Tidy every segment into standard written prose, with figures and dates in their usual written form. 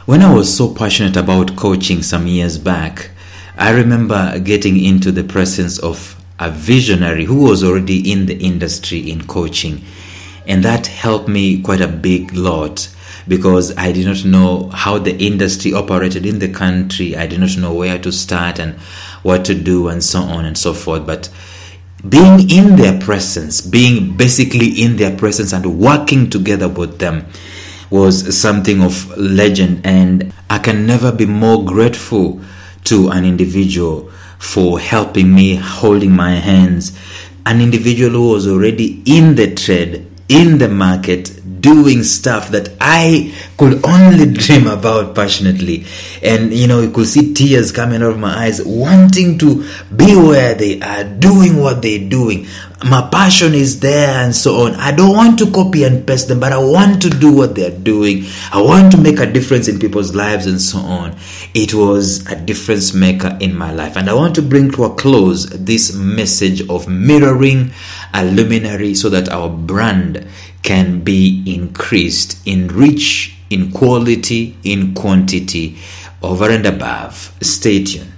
When I was so passionate about coaching some years back, I remember getting into the presence of a visionary who was already in the industry in coaching. And that helped me quite a big lot because I did not know how the industry operated in the country. I did not know where to start and what to do and so on and so forth. But being in their presence, being basically in their presence and working together with them was something of legend. And I can never be more grateful to an individual for helping me, holding my hands. An individual who was already in the trade, in the market, doing stuff that I could only dream about passionately. And you could see tears coming out of my eyes, wanting to be where they are, doing what they're doing. My passion is there and so on. I don't want to copy and paste them, but I want to do what they're doing. I want to make a difference in people's lives and so on. It was a difference maker in my life. And I want to bring to a close this message of mirroring a luminary so that our brand can be increased in reach, in quality, in quantity, over and above. Stay tuned.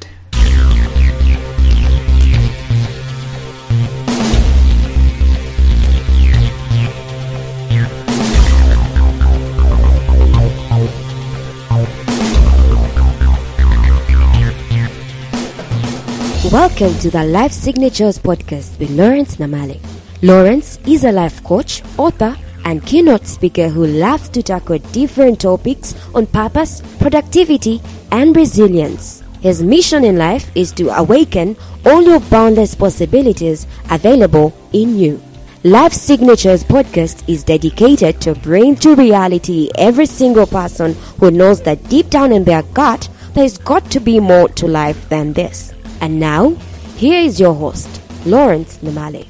Welcome to the Life Signatures podcast with Lawrence Namale. Lawrence is a life coach, author, and keynote speaker who loves to tackle different topics on purpose, productivity, and resilience. His mission in life is to awaken all your boundless possibilities available in you. Life Signatures podcast is dedicated to bring to reality every single person who knows that deep down in their gut, there's got to be more to life than this. And now, here is your host, Lawrence Namale.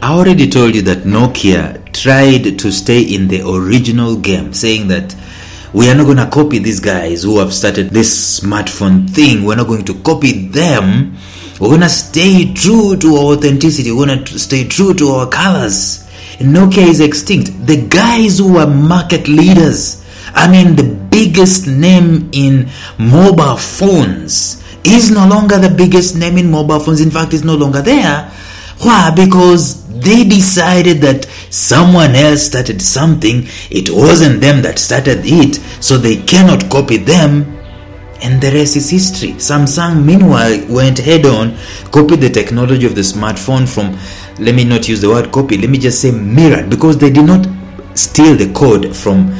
I already told you that Nokia tried to stay in the original game, saying that we are not going to copy these guys who have started this smartphone thing. We're not going to copy them. We're going to stay true to our authenticity. We're going to stay true to our colors. And Nokia is extinct. The guys who were market leaders, the biggest name in mobile phones, is no longer the biggest name in mobile phones. In fact, it's no longer there. Why? Because they decided that someone else started something. It wasn't them that started it, so they cannot copy them, and the rest is history. Samsung, meanwhile, went head on, copied the technology of the smartphone from, let me not use the word copy, let me just say mirrored, because they did not steal the code from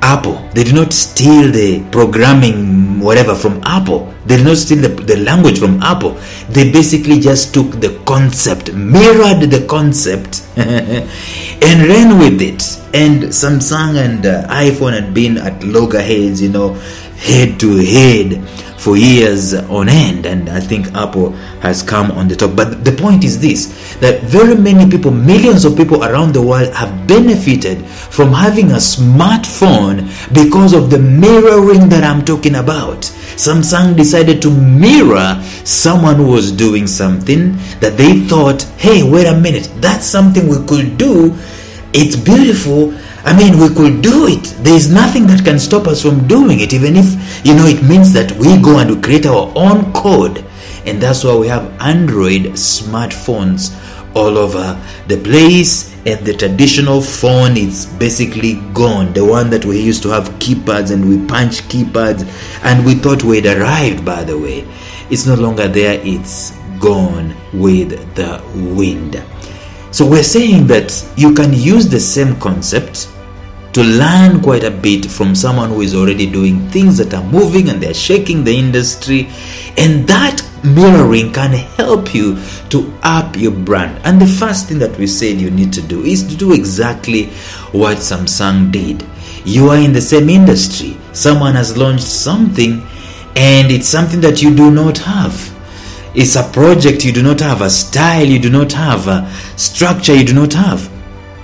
Apple. They did not steal the programming whatever from Apple. They did not steal the language from Apple. They basically just took the concept, mirrored the concept and ran with it. And Samsung and iPhone had been at loggerheads, head to head for years on end, and I think Apple has come on the top. But the point is this, that very many people, millions of people around the world have benefited from having a smartphone because of the mirroring that I'm talking about. Samsung decided to mirror someone who was doing something that they thought, hey, wait a minute, that's something we could do. It's beautiful. We could do it. There is nothing that can stop us from doing it, even if, it means that we go and we create our own code. And that's why we have Android smartphones all over the place. And the traditional phone is basically gone. The one that we used to have keypads and we punch keypads and we thought we'd arrived, by the way. It's no longer there. It's gone with the wind. So we're saying that you can use the same concept to learn quite a bit from someone who is already doing things that are moving and they're shaking the industry. And that mirroring can help you to up your brand. And the first thing that we said you need to do is to do exactly what Samsung did. You are in the same industry. Someone has launched something and it's something that you do not have. It's a project you do not have, a style you do not have, a structure you do not have.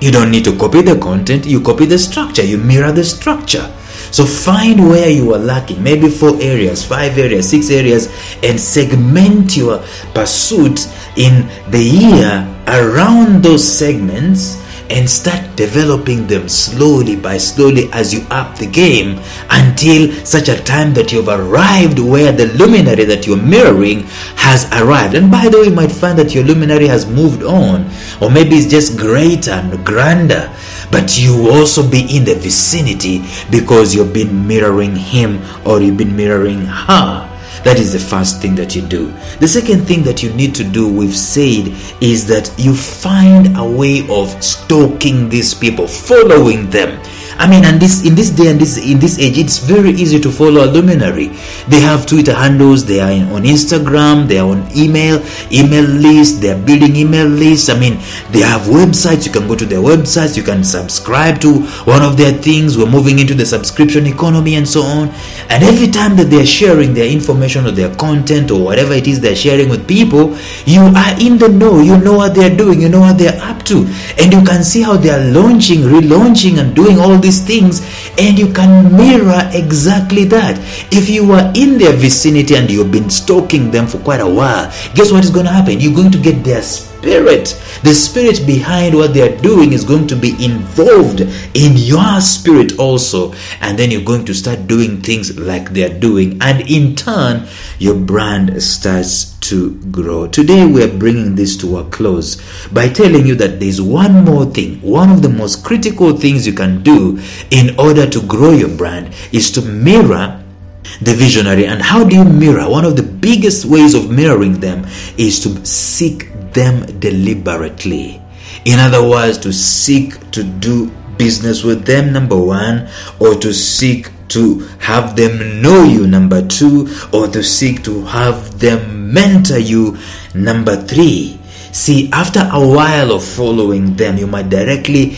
You don't need to copy the content, you copy the structure, you mirror the structure. So find where you are lacking, maybe 4 areas, 5 areas, 6 areas, and segment your pursuit in the year around those segments and start developing them slowly as you up the game until such a time that you've arrived where the luminary that you're mirroring has arrived. And by the way, you might find that your luminary has moved on, or maybe it's just greater and grander, but you will also be in the vicinity because you've been mirroring him or you've been mirroring her. That is the first thing that you do. The second thing that you need to do, we've said, is that you find a way of stalking these people, following them. I mean, and in this day and in this age, it's very easy to follow a luminary. They have Twitter handles, they are on Instagram, they are on email lists, they are building email lists. I mean, they have websites. You can go to their websites, you can subscribe to one of their things. We're moving into the subscription economy and so on. And every time that they're sharing their information or their content or whatever it is they're sharing with people, you are in the know. You know what they're doing, you know what they're up to, and you can see how they're launching, relaunching, and doing all these things, and you can mirror exactly that. If you are in their vicinity and you've been stalking them for quite a while, guess what is going to happen? You're going to get their spirit. The spirit behind what they are doing is going to be involved in your spirit also, and then you're going to start doing things like they are doing, and in turn your brand starts to grow. Today we are bringing this to a close by telling you that there's one more thing. One of the most critical things you can do in order to grow your brand is to mirror the visionary. And how do you mirror? One of the biggest ways of mirroring them is to seek them deliberately. In other words, to seek to do business with them, number one, or to seek to have them know you, number two, or to seek to have them mentor you, number three. See, after a while of following them, you might directly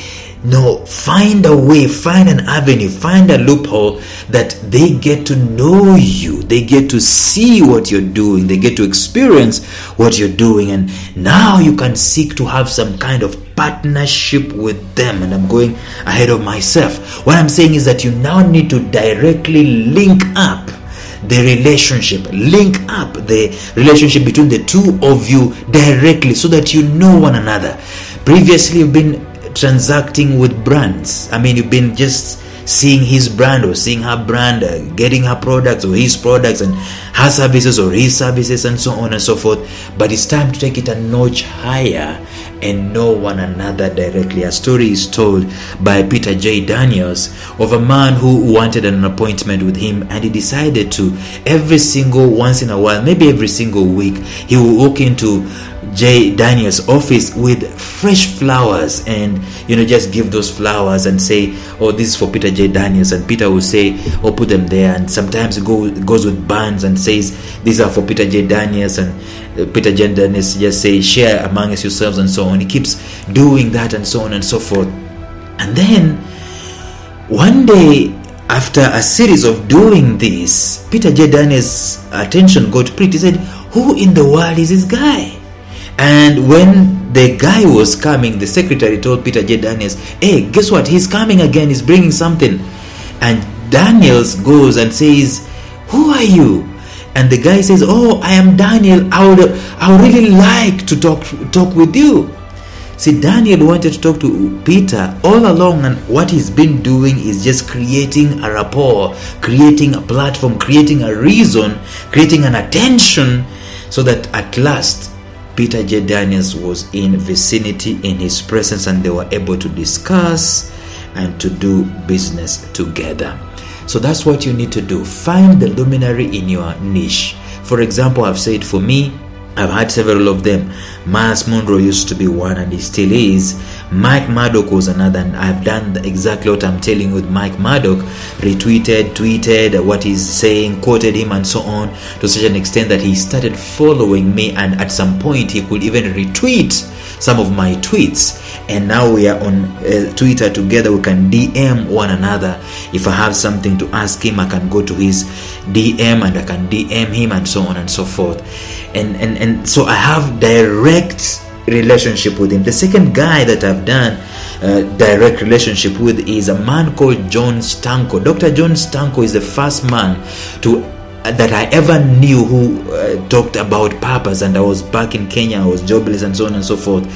find a way, find an avenue, find a loophole that they get to know you, they get to see what you're doing, they get to experience what you're doing, and now you can seek to have some kind of partnership with them. And I'm going ahead of myself. What I'm saying is that you now need to directly link up the relationship between the two of you directly, so that you know one another. Previously you've been transacting with brands. I mean, you've been just seeing his brand or seeing her brand, getting her products or his products and her services or his services and so on and so forth. But it's time to take it a notch higher and know one another directly. A story is told by Peter J. Daniels of a man who wanted an appointment with him, and he decided to, once in a while, maybe every single week, he will walk into J. Daniels' office with fresh flowers and just give those flowers and say, oh, this is for Peter J. Daniels, and Peter will say, oh, put them there. And sometimes it goes with bands and says, these are for Peter J. Daniels, and Peter J. Daniels just say, share amongst yourselves and so on. He keeps doing that and so on and so forth. And then one day, after a series of doing this, Peter J. Daniels' attention got pricked. He said, who in the world is this guy? And when the guy was coming, the secretary told Peter J. Daniels, hey, guess what? He's coming again. He's bringing something. And Daniels goes and says, who are you? And the guy says, oh, I am Daniel. I would really like to talk with you. See, Daniel wanted to talk to Peter all along, and what he's been doing is just creating a rapport, creating a platform, creating a reason, creating an attention, so that at last Peter J. Daniels was in vicinity, in his presence, and they were able to discuss and to do business together. So that's what you need to do. Find the luminary in your niche. For example, I've said for me, I've had several of them. Miles Monroe used to be one, and he still is. Mike Murdock was another, and I've done exactly what I'm telling you with Mike Murdock. Retweeted, tweeted what he's saying, quoted him, and so on, to such an extent that he started following me, and at some point he could even retweet some of my tweets. And now we are on Twitter together. We can DM one another. If I have something to ask him, I can go to his DM and I can DM him, and so on and so forth. And so I have direct relationship with him. The second guy that I've done direct relationship with is a man called John Stanko. Dr. John Stanko is the first man that I ever knew who talked about purpose. And I was back in Kenya, I was jobless and so on and so forth.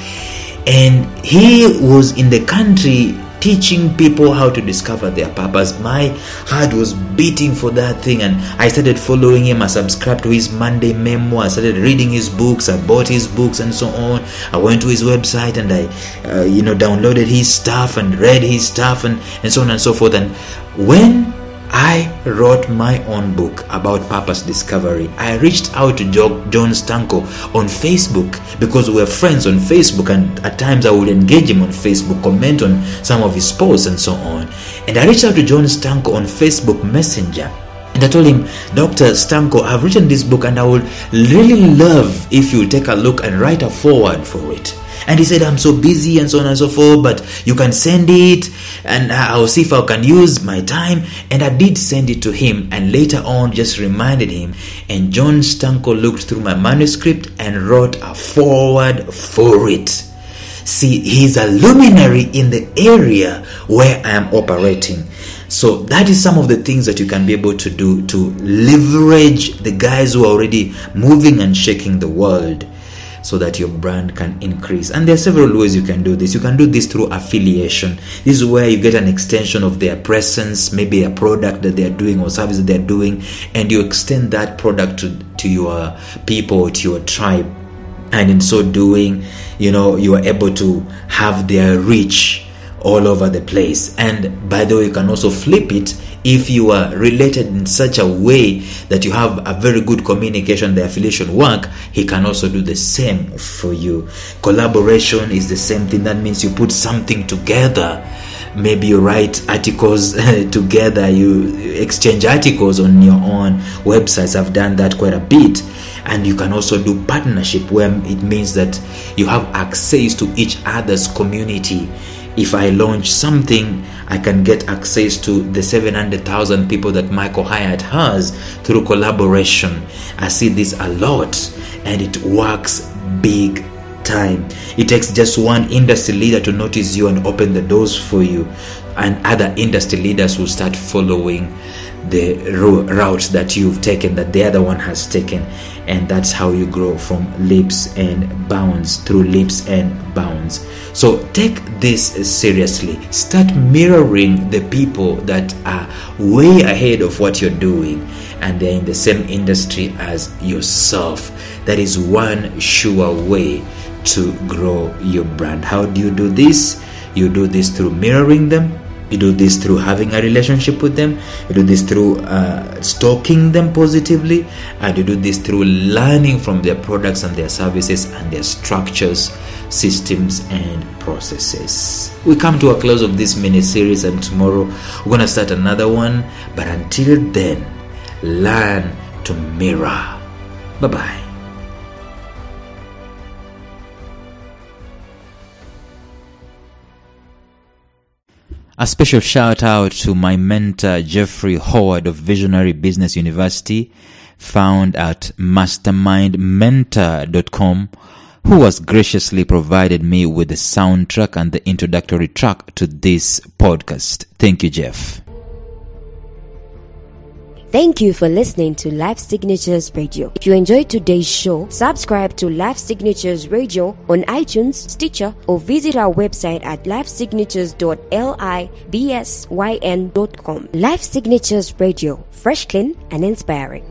And he was in the country teaching people how to discover their purpose. My heart was beating for that thing, and I started following him. I subscribed to his Monday Memo. I started reading his books. I bought his books and so on. I went to his website and I downloaded his stuff and read his stuff and so on and so forth. And when I wrote my own book about purpose discovery, I reached out to John Stanko on Facebook, because we were friends on Facebook, and at times I would engage him on Facebook, comment on some of his posts and so on. And I reached out to John Stanko on Facebook Messenger, and I told him, Dr. Stanko, I've written this book and I would really love if you take a look and write a foreword for it. And he said, I'm so busy and so on and so forth, but you can send it and I'll see if I can use my time. And I did send it to him, and later on just reminded him. And John Stanko looked through my manuscript and wrote a foreword for it. See, he's a luminary in the area where I am operating. So that is some of the things that you can be able to do to leverage the guys who are already moving and shaking the world, so that your brand can increase. And there are several ways you can do this. You can do this through affiliation. This is where you get an extension of their presence, maybe a product that they're doing or service that they're doing, and you extend that product to your people, to your tribe. And in so doing, you are able to have their reach all over the place. And by the way, you can also flip it. If you are related in such a way that you have a very good communication, the affiliation work, he can also do the same for you. Collaboration is the same thing. That means you put something together. Maybe you write articles together, you exchange articles on your own websites. I've done that quite a bit. And you can also do partnership, where it means that you have access to each other's community. If I launch something, I can get access to the 700,000 people that Michael Hyatt has through collaboration. I see this a lot, and it works big time. It takes just one industry leader to notice you and open the doors for you, and other industry leaders will start following the route that you've taken, that the other one has taken. And that's how you grow from leaps and bounds, through leaps and bounds. So take this seriously. Start mirroring the people that are way ahead of what you're doing, and they're in the same industry as yourself. That is one sure way to grow your brand. How do you do this? You do this through mirroring them. You do this through having a relationship with them. You do this through stalking them positively. And you do this through learning from their products and their services and their structures, systems, and processes. We come to a close of this mini-series, and tomorrow we're going to start another one. But until then, learn to mirror. Bye-bye. A special shout out to my mentor, Jeffrey Howard of Visionary Business University, found at mastermindmentor.com, who has graciously provided me with the soundtrack and the introductory track to this podcast. Thank you, Jeff. Thank you for listening to Life Signatures Radio. If you enjoyed today's show, subscribe to Life Signatures Radio on iTunes, Stitcher, or visit our website at lifesignatures.libsyn.com. Life Signatures Radio, fresh, clean, and inspiring.